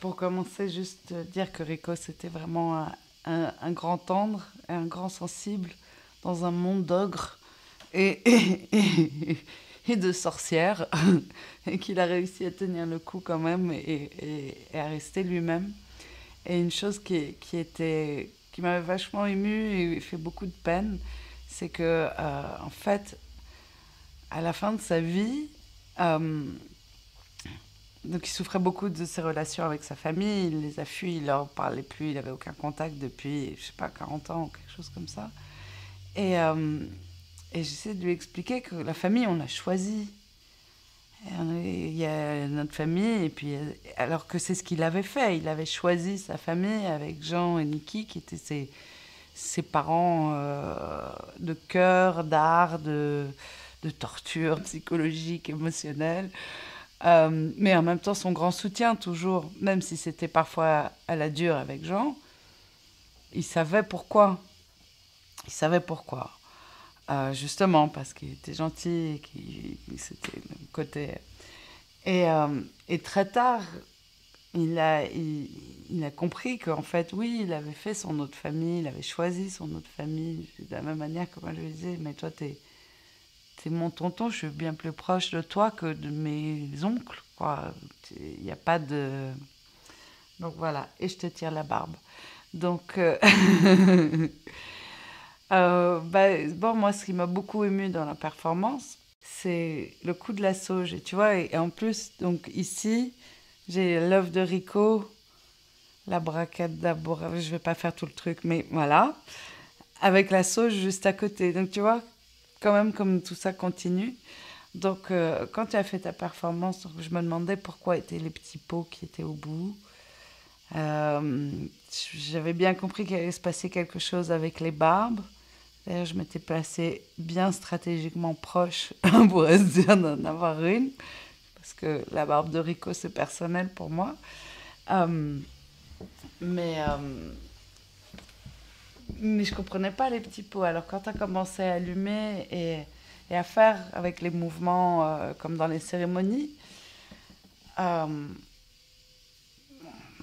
Pour commencer, juste dire que Rico, c'était vraiment un grand tendre, un grand sensible dans un monde d'ogres et de sorcières, et qu'il a réussi à tenir le coup quand même et à rester lui-même. Et une chose qui m'avait vachement émue et fait beaucoup de peine, c'est que, en fait, à la fin de sa vie, euh, donc il souffrait beaucoup de ses relations avec sa famille, il les a fuis, il leur parlait plus, il n'avait aucun contact depuis, je sais pas, 40 ans ou quelque chose comme ça. Et, euh, et j'essaie de lui expliquer que la famille, on l'a choisie. Il y a notre famille, et puis alors que c'est ce qu'il avait fait, il avait choisi sa famille avec Jean et Niki, qui étaient ses parents de cœur, d'art, de torture psychologique, émotionnelle. Mais en même temps, son grand soutien, toujours, même si c'était parfois à la dure avec Jean, il savait pourquoi. Il savait pourquoi. Justement, parce qu'il était gentil, et c'était le côté. Et très tard, il a compris qu'en fait, oui, il avait fait son autre famille, il avait choisi son autre famille, de la même manière que moi je lui disais, mais toi, t'es mon tonton, je suis bien plus proche de toi que de mes oncles, quoi. Il n'y a pas de... Donc voilà, et je te tire la barbe. Donc, bon, moi, ce qui m'a beaucoup ému dans la performance, c'est le coup de la sauge. Et tu vois, et en plus, donc ici, j'ai l'œuvre de Rico, la bracadabra, je vais pas faire tout le truc, mais voilà, avec la sauge juste à côté. Donc tu vois, quand même, comme tout ça continue. Donc, quand tu as fait ta performance, je me demandais pourquoi étaient les petits pots qui étaient au bout. Euh, J'avais bien compris qu'il allait se passer quelque chose avec les barbes. D'ailleurs, je m'étais placée bien stratégiquement proche pour se dire d'en avoir une, parce que la barbe de Rico, c'est personnel pour moi. Euh, mais, euh, mais je comprenais pas les petits pots. Alors, quand tu as commencé à allumer et à faire avec les mouvements comme dans les cérémonies, euh,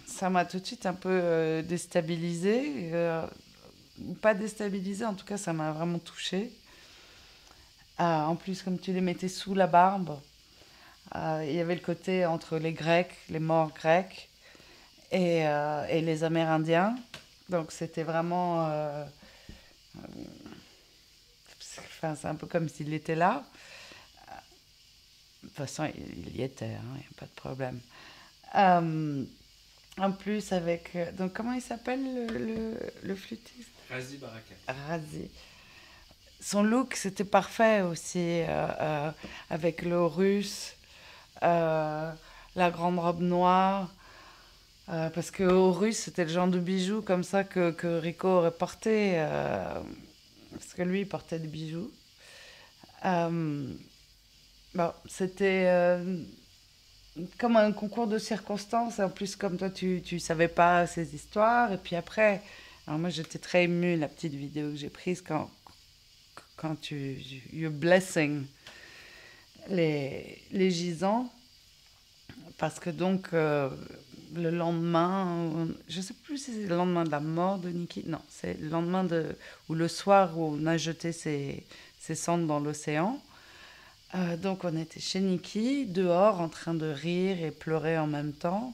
ça m'a tout de suite un peu déstabilisée. Pas déstabilisée, en tout cas, ça m'a vraiment touchée. En plus, comme tu les mettais sous la barbe, il y avait le côté entre les Grecs, les morts grecs, et les Amérindiens. Donc c'était vraiment... enfin, c'est un peu comme s'il était là. De toute façon, il y était, il n'y a pas de problème. Euh, En plus, avec... donc, comment il s'appelle le flûtiste? Razi Baraka. Razi. Son look, c'était parfait aussi, avec le russe, euh, la grande robe noire. Parce qu'au russe, c'était le genre de bijoux comme ça que Rico aurait porté. Parce que lui, il portait des bijoux. Euh, bon, c'était comme un concours de circonstances. En plus, comme toi, tu savais pas ces histoires. Et puis après, alors moi, j'étais très émue, la petite vidéo que j'ai prise quand you're blessing les gisants. Parce que donc, le lendemain, je sais plus si c'est le lendemain de la mort de Nikki. Non, c'est le lendemain ou le soir où on a jeté ses cendres dans l'océan. Donc on était chez Nikki, dehors, en train de rire et pleurer en même temps.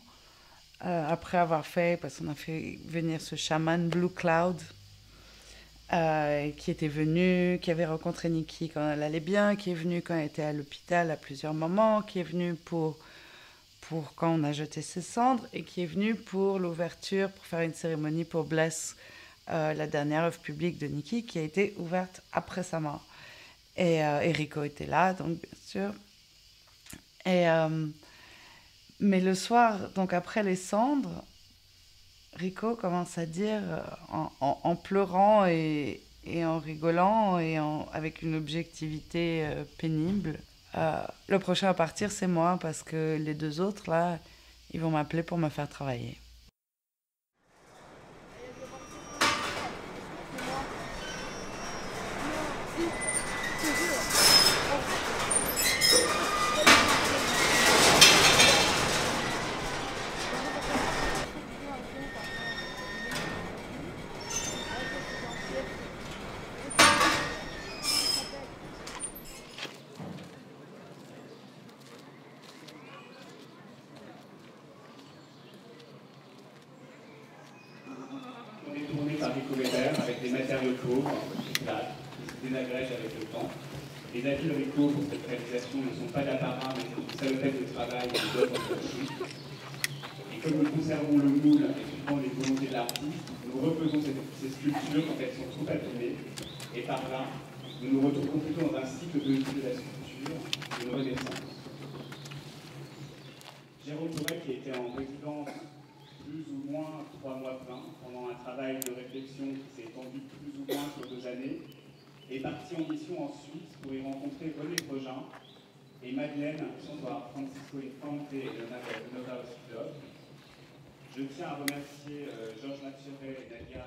Après avoir fait, parce qu'on a fait venir ce chaman Blue Cloud, qui était venu, qui avait rencontré Nikki quand elle allait bien, qui est venu quand elle était à l'hôpital à plusieurs moments, qui est venu pour quand on a jeté ses cendres, et qui est venu pour l'ouverture, pour faire une cérémonie pour Bless, la dernière œuvre publique de Nikki, qui a été ouverte après sa mort. Et Rico était là, donc bien sûr. Et, mais le soir, donc après les cendres, Rico commence à dire, en pleurant et en rigolant, avec une objectivité pénible, le prochain à partir, c'est moi, parce que les deux autres, là, ils vont m'appeler pour me faire travailler. pauvres, qui plate, qui se désagrègent avec le temps. Les acquis de Rico pour cette réalisation ne sont pas d'apparat, mais une salopette de travail et d'œuvres cachées. Et comme nous conservons le moule et suivant les volontés de l'artiste, nous refaisons ces sculptures quand elles sont trop abîmées, et par là, nous nous retrouvons plutôt dans un cycle de vie de la sculpture, une renaissance. Jérôme Thorel, qui était en résidence plus ou moins 3 mois pleins, pendant un travail de réflexion qui s'est étendu plus ou moins sur 2 années, est parti en mission en Suisse pour y rencontrer René Frogin et Madeleine Chandoir, Francisco Infante et Leonardo Sudov. Je tiens à remercier Georges Mathuret et Nadia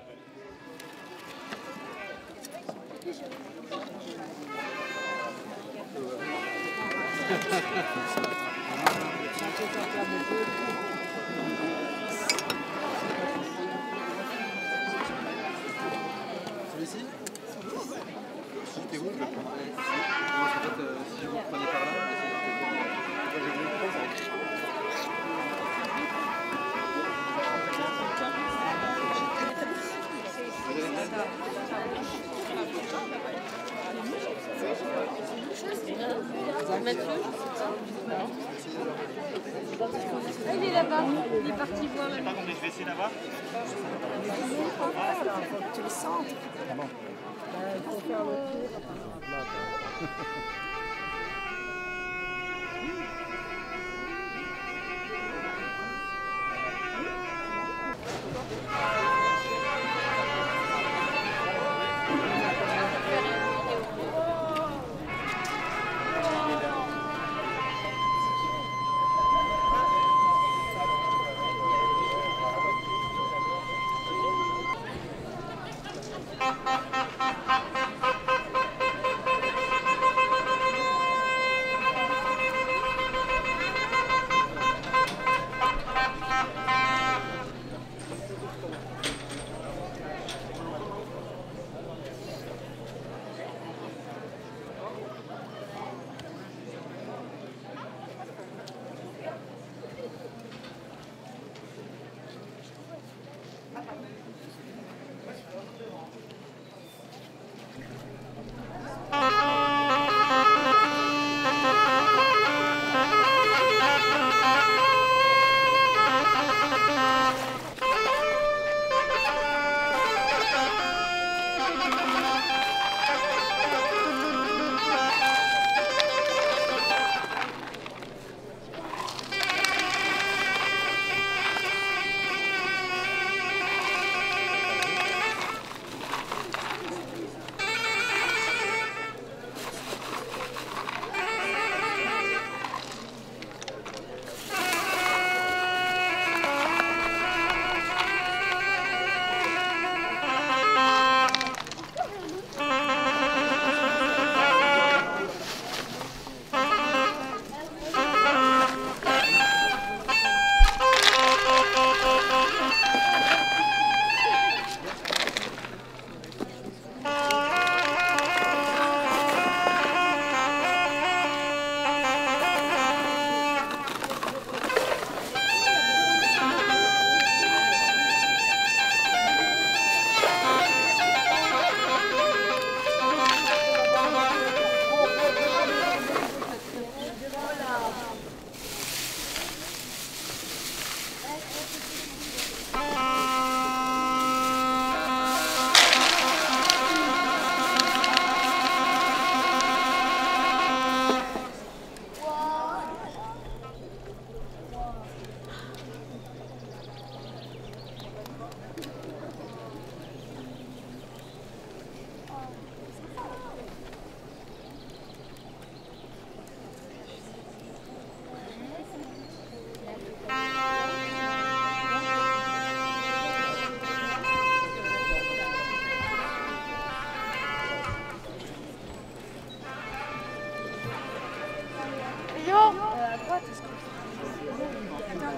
Celui-ci? Si j'étais où, je le prendrais ici. En fait, si je vous prenais par là, je vais le prendre avec. Ah, il est là-bas, il est parti voir là. Par contre, je vais essayer d'avoir. Tu le sens. Il faut faire le tour.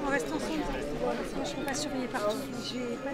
On reste ensemble. Moi, je ne suis pas surveillée partout. J'ai pas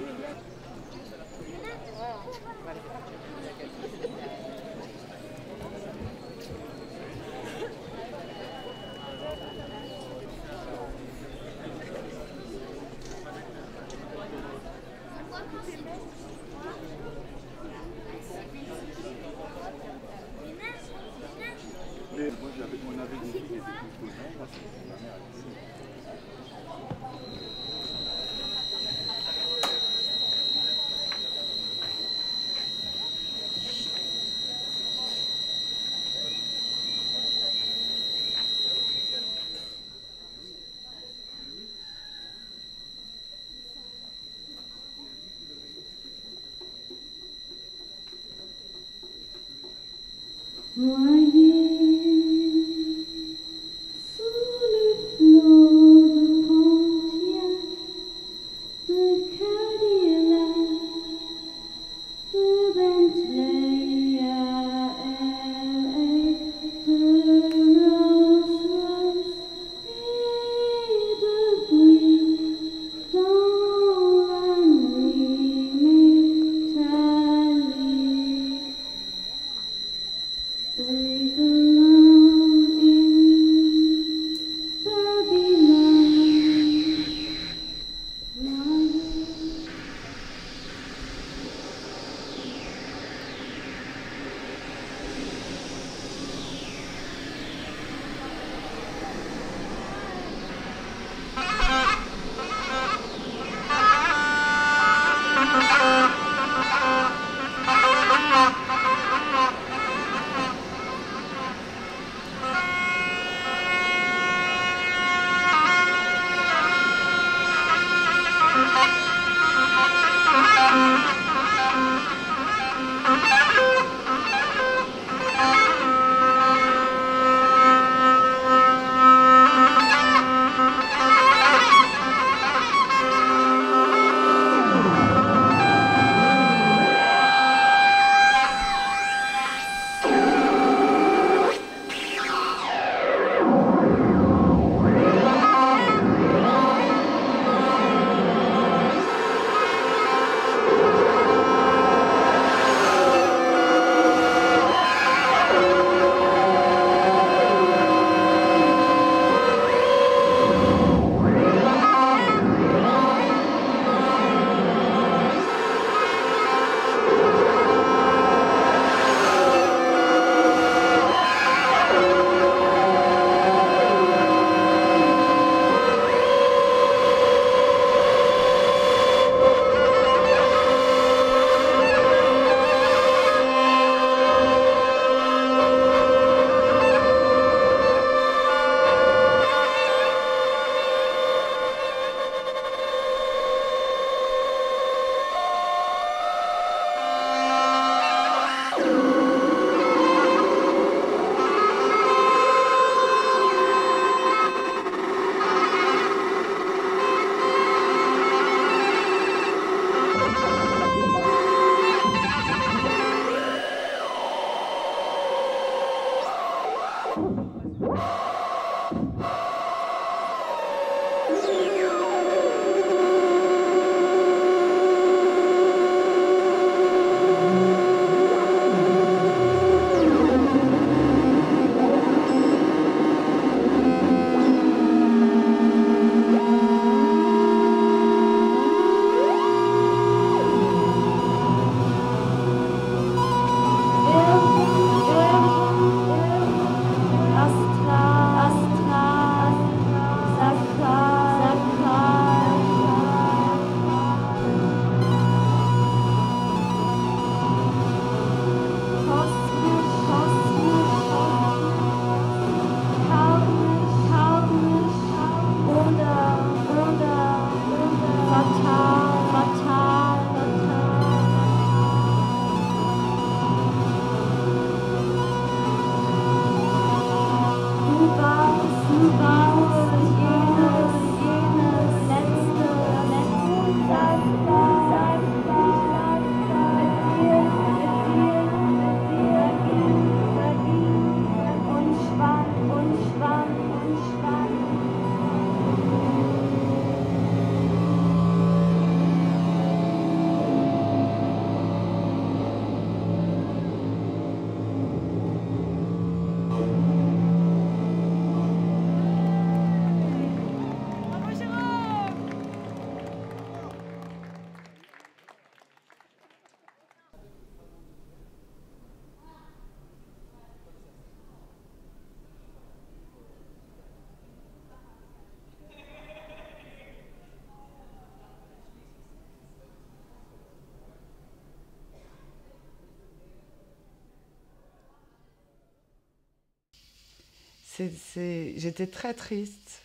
J'étais très triste.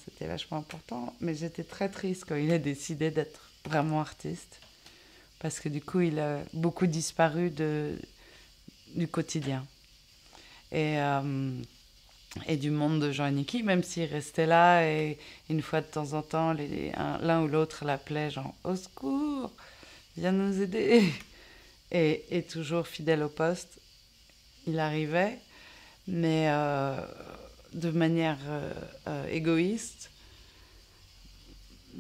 C'était vachement important, mais j'étais très triste quand il a décidé d'être vraiment artiste. Parce que du coup, il a beaucoup disparu du quotidien. et du monde de Jean et Niki, même s'ils restaient là et une fois de temps en temps, l'un ou l'autre l'appelait genre « Au secours, viens nous aider !» et toujours fidèle au poste, il arrivait, mais de manière égoïste.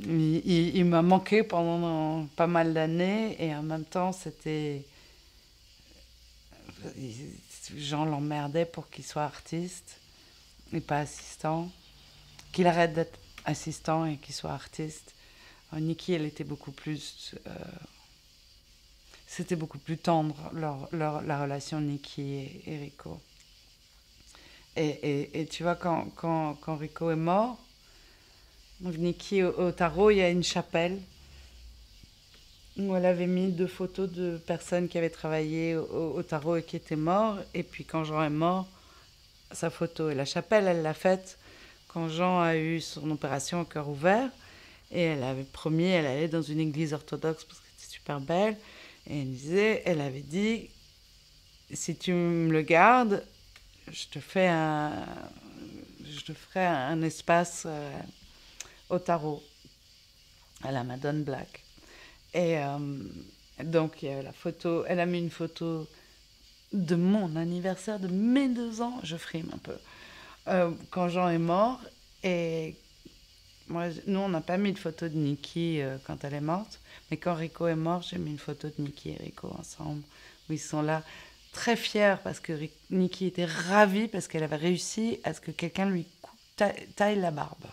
Il m'a manqué pendant pas mal d'années et en même temps, Jean l'emmerdait pour qu'il soit artiste et pas assistant, qu'il arrête d'être assistant et qu'il soit artiste. Niki, elle était beaucoup plus... c'était beaucoup plus tendre, la relation Niki et Rico. Et tu vois, quand Rico est mort, donc Niki, au tarot, il y a une chapelle où elle avait mis 2 photos de personnes qui avaient travaillé au tarot et qui étaient morts. Et puis quand Jean est mort, sa photo. Et la chapelle, elle l'a faite quand Jean a eu son opération au cœur ouvert. Et elle avait promis, elle allait dans une église orthodoxe parce qu'elle était super belle. Et elle avait dit, si tu me le gardes, je te ferai un espace au tarot, à la Madone Black. Et donc, il y a la photo, elle a mis une photo de mon anniversaire, de mes 2 ans, je frime un peu, quand Jean est mort. Et nous, on n'a pas mis de photo de Niki quand elle est morte, mais quand Rico est mort, j'ai mis une photo de Niki et Rico ensemble, où ils sont là, très fiers, parce que Niki était ravie, parce qu'elle avait réussi à ce que quelqu'un lui taille la barbe.